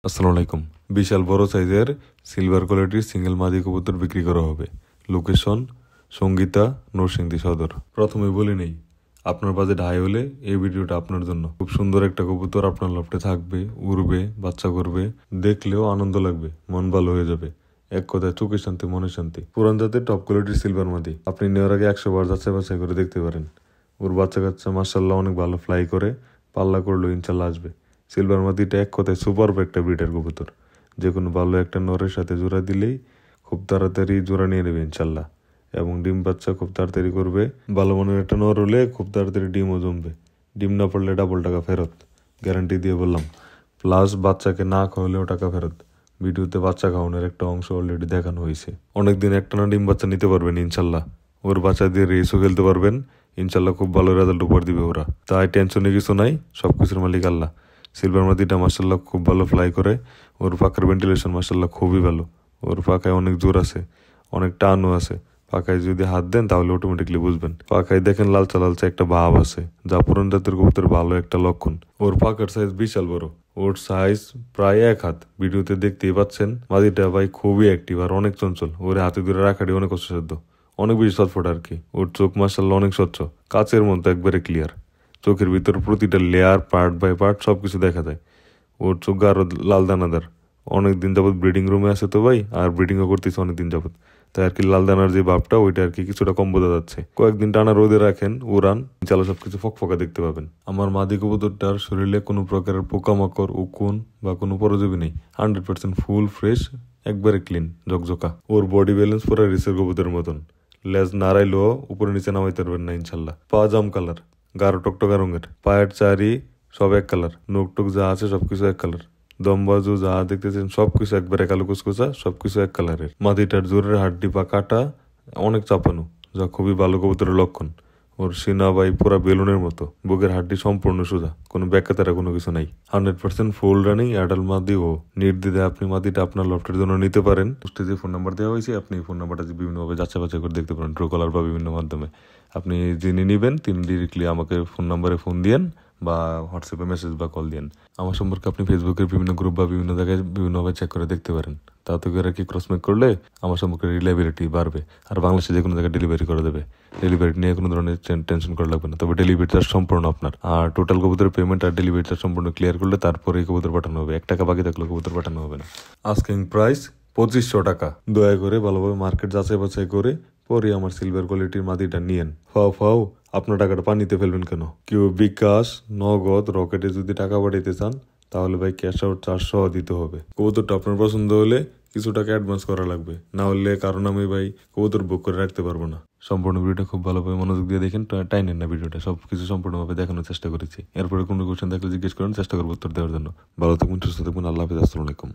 আসসালামু আলাইকুম। বিশাল বড় সাইজের সিলভার কোয়ালিটির সিঙ্গেল মাদি কবুতর বিক্রি করা হবে। লোকেশন সঙ্গীতা, নরসিংদী সদর। প্রথমে বলে নেই, আপনার বাজেট হাই হলে এই ভিডিওটা আপনার জন্য। খুব সুন্দর একটা কবুতর আপনার লফটে থাকবে, উড়বে, বাচ্চা করবে, দেখলেও আনন্দ লাগবে, মন ভালো হয়ে যাবে। এক কথায় চোখে শান্তি, মনে শান্তি। পুরান জাতের টপ কোয়ালিটির সিলভার মাদি আপনি নেওয়ার আগে 100 বার যাচাই বাছাই করে দেখতে পারেন। ওর বাচ্চা কাচ্চা মার্শাল্লাহ অনেক ভালো ফ্লাই করে, পাল্লা করলেও ইনশাল্লাহ আসবে। সিলভার মাদিটা এক কথায় সুপার একটা ব্রিডের কবুতর। যে কোনো ভালো একটা নরের সাথে জোড়া দিলেই খুব তাড়াতাড়ি জোড়া নিয়ে নেবে ইনশাল্লাহ, এবং ডিম বাচ্চা খুব তাড়াতাড়ি করবে। ভালো মানের একটা নর হলে খুব তাড়াতাড়ি ডিমও জমবে। ডিম না পড়লে ডাবল টাকা ফেরত, গ্যারান্টি দিয়ে বললাম। প্লাস বাচ্চাকে না খাওয়ালেও টাকা ফেরত। ভিডিওতে বাচ্চা খাওয়ানোর একটা অংশ অলরেডি দেখানো হয়েছে। অনেকদিন একটানা ডিম বাচ্চা নিতে পারবেন ইনশাল্লাহ। ওর বাচ্চা দিয়ে রেসও খেলতে পারবেন ইনশাল্লাহ। খুব ভালো রেজাল্ট উপর দিবে ওরা, তাই টেনশনে কিছু নাই। সবকিছুর মালিক আল্লাহ। সিলভার মাদিটা মার্শাল্লাহ খুব ভালো ফ্লাই করে। ওর পাখার ভেন্টিলেশন মার্শাল্লাহ খুবই ভালো। ওর পাখায় অনেক জোর আছে, অনেক টানও আছে। পাখায় যদি হাত দেন তাহলে অটোমেটিকলি বুঝবেন। পাখায় দেখেন লালচা লালচা একটা ভাব আছে, যা পুরান জাতের কবুতরের ভালো একটা লক্ষণ। ওর পাখার সাইজ বিশাল বড়। ওর সাইজ প্রায় 1 হাত। ভিডিওতে দেখতেই পাচ্ছেন। মাদিটা ভাই খুবই অ্যাক্টিভ আর অনেক চঞ্চল। ওরে হাতে ধরে রাখাটি অনেক কষ্টসাধ্য, অনেক বেশি ছটফট আর কি। ওর চোখ মার্শাল্লাহ অনেক স্বচ্ছ, কাচের মতো একবারে ক্লিয়ার। চোখের ভিতর প্রতিটা লেয়ার পার্ট বাই পার্ট সবকিছু দেখা যায়। ওর চোখ আরো লাল দানাদার। অনেকদিন যাবৎ ব্রিডিং রুমে আছে তো ভাই, আর ব্রিডিংও করতেছে অনেকদিন যাবৎ, তাই আর কি লাল দানার যে ভাবটা ওইটা আর কি কিছুটা কম বোঝা যাচ্ছে। কয়েকদিন টানা রোদে রাখেন, উড়ান, চালা সবকিছু ফকফকা দেখতে পাবেন। আমার মাদি কবুতরটার শরীরে কোনো প্রকারের পোকামাকড়, উকুন বা কোনো পরজীবী নেই। 100% ফুল ফ্রেশ, একবারে ক্লিন ঝকঝকা। ওর বডি ব্যালেন্স পুরো রিসের কবুতরের মতন। লেজ নাড়াইলেও উপরে নিচে নামাইতে পারবেন না ইনশাল্লাহ। পা জাম কালার, গাঢ় টকটকা রঙের। পায়ের চারি সব এক কালার। নোক টোক যা আছে সবকিছু এক কালার। দমবাজু যা দেখতেছেন সবকিছু একবারে কালো কুচকুচা, সবকিছু এক কালারের। মাদিটার জোরের হাড্ডি পা কাটা, অনেক চাপানো, যা খুবই ভালো কবুতরের লক্ষণ। ওর সিনা বাই পুরা বেলুনের মতো। বুকের হাড্ডি সম্পূর্ণ সোজা, কোনো ব্যাকাতারা কোনো কিছু নাই। 100% ফুল রানিং অ্যাডাল্ট মাদি ও নির্দ্বিধায় আপনি মাদিটা আপনার লফটের জন্য নিতে পারেন। যে ফোন নাম্বার দেওয়া হয়েছে, আপনি ফোন নাম্বারটা বিভিন্নভাবে যাচাই বাছাই করে দেখতে পারেন, ট্রুকলার বা বিভিন্ন মাধ্যমে। আপনি যিনি নেবেন তিনি ডিরেক্টলি আমাকে ফোন নাম্বারে ফোন দিয়েন বা হোয়াটসঅ্যাপে মেসেজ বা কল দিয়েন। আমার সম্পর্কে আপনি ফেসবুকের বিভিন্ন গ্রুপ বা বিভিন্ন জায়গায় বিভিন্নভাবে চেক করে দেখতে পারেন। তাতে করে কি ক্রসমেক করলে আমার সম্পর্কে রিলায়েবিলিটি বাড়বে, আর বাংলাদেশে যে কোনো জায়গায় ডেলিভারি করে দেবে। ডেলিভারি নিয়ে কোনো ধরনের টেনশন করা লাগবে না। তবে ডেলিভারি চার্জ সম্পূর্ণ আপনার। আর টোটাল কবুতরের পেমেন্ট আর ডেলিভারি চার্জ সম্পূর্ণ ক্লিয়ার করলে তারপরেই কবুতর পাঠানো হবে। 1 টাকা বাকি থাকলে কবুতর পাঠানো হবে না। আস্কিং প্রাইস 2500 টাকা। দয়া করে ভালোভাবে মার্কেট যাচাই বাছাই করে পরে আমার সিলভার কোয়ালিটির মাদিটা নিয়েন। ফাও ফাও আপনার টাকাটা পানিতে ফেলবেন কেন? কেউ বিকাশ, নগদ, রকেটে যদি টাকা পাঠাইতে চান তাহলে ভাই ক্যাশ আউট 400 দিতে হবে। কবুতরটা আপনার পছন্দ হলে কিছু টাকা অ্যাডভান্স করা লাগবে, না হলে কারণ আমি ভাই কবুতর বুক করে রাখতে পারবো না। সম্পূর্ণ ভিডিওটা খুব ভালোভাবে মনোযোগ দিয়ে দেখেন, টাইনেন না ভিডিওটা। সবকিছু সম্পূর্ণভাবে দেখানোর চেষ্টা করেছি। এরপরে কোনো কোয়েশ্চেন থাকলে জিজ্ঞেস করেন, চেষ্টা করবো উত্তর দেওয়ার জন্য। ভালো থাকুন, সুস্থ থাকুন, আল্লাহ হাফেজ, আসসালামু আলাইকুম।